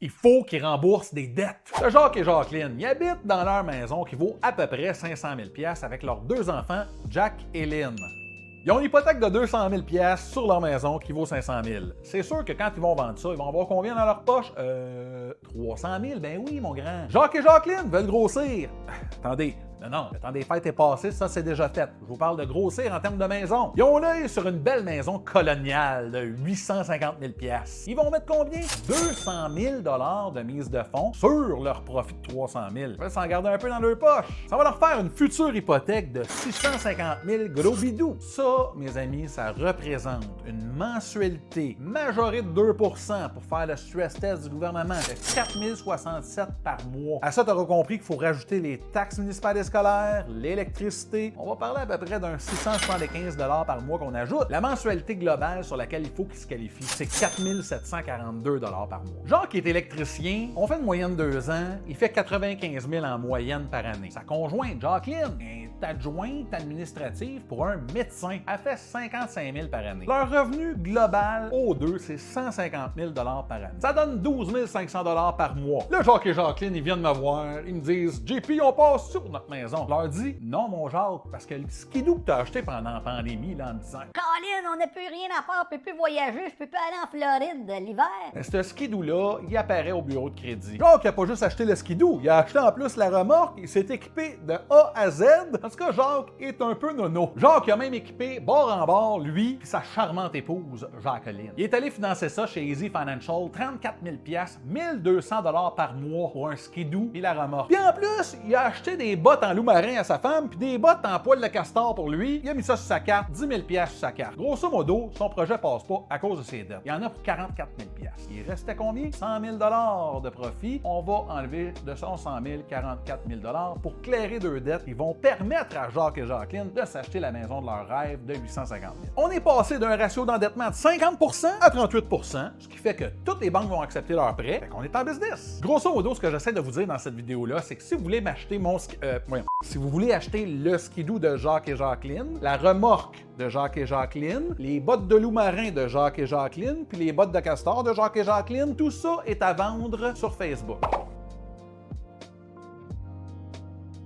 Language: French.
Il faut qu'ils remboursent des dettes. Ce Jacques et Jacqueline, ils habitent dans leur maison qui vaut à peu près 500 000 $ avec leurs deux enfants, Jack et Lynn. Ils ont une hypothèque de 200 000 $ sur leur maison qui vaut 500 000. C'est sûr que quand ils vont vendre ça, ils vont avoir combien dans leur poche? 300 000, ben oui, mon grand. Jacques et Jacqueline veulent grossir. Attendez. Non, le temps des fêtes est passé, ça c'est déjà fait. Je vous parle de grossir en termes de maison. Ils ont l'œil sur une belle maison coloniale de 850 000 $. Ils vont mettre combien? 200 000 $ de mise de fonds sur leur profit de 300 000. Ils veulent s'en garder un peu dans leur poche. Ça va leur faire une future hypothèque de 650 000 gros bidous. Ça, mes amis, ça représente une mensualité majorée de 2 % pour faire le stress test du gouvernement de 4 067 par mois. À ça, tu auras compris qu'il faut rajouter les taxes municipales scolaire, l'électricité. On va parler à peu près d'un 675 $ par mois qu'on ajoute. La mensualité globale sur laquelle il faut qu'il se qualifie, c'est 4 742 $ par mois. Jacques est électricien, on fait une moyenne de 2 ans, il fait 95 000 en moyenne par année. Sa conjointe, Jacqueline, est adjointe administrative pour un médecin. Elle fait 55 000 par année. Leur revenu global aux deux, c'est 150 000 $ par année. Ça donne 12 500 $ par mois. Là, Jacques et Jacqueline, ils viennent me voir, ils me disent « JP, on passe sur notre maison. » Je leur dis « Non, mon Jacques, parce que le skidoo que tu as acheté pendant la pandémie, là, en me disant « Colin, on n'a plus rien à faire, je peux plus voyager, je peux plus aller en Floride l'hiver. » Ce skidoo-là, il apparaît au bureau de crédit. Jacques n'a pas juste acheté le skidoo, il a acheté en plus la remorque, il s'est équipé de A à Z. En tout cas, Jacques est un peu nono. Jacques a même équipé bord en bord, lui, et sa charmante épouse, Jacqueline. Il est allé financer ça chez Easy Financial, 34 000 $, 1 200 $ par mois pour un skidoo et la remorque. Puis en plus, il a acheté des bottes en loup-marin à sa femme, puis des bottes en poil de castor pour lui. Il a mis ça sur sa carte, 10 000 $ sur sa carte. Grosso modo, son projet passe pas à cause de ses dettes. Il y en a pour 44 000 $. Il restait combien? 100 000 $ de profit. On va enlever de son 100 000, 44 000 $ pour clairer deux dettes qui vont permettre à Jacques et Jacqueline de s'acheter la maison de leur rêve de 850 000. On est passé d'un ratio d'endettement de 50 % à 38 %, ce qui fait que toutes les banques vont accepter leur prêt. Fait qu'on est en business. Grosso modo, ce que j'essaie de vous dire dans cette vidéo-là, c'est que si vous voulez m'acheter si vous voulez acheter le skidoo de Jacques et Jacqueline, la remorque de Jacques et Jacqueline, les bottes de loup-marin de Jacques et Jacqueline, puis les bottes de castor de Jacques et Jacqueline, tout ça est à vendre sur Facebook.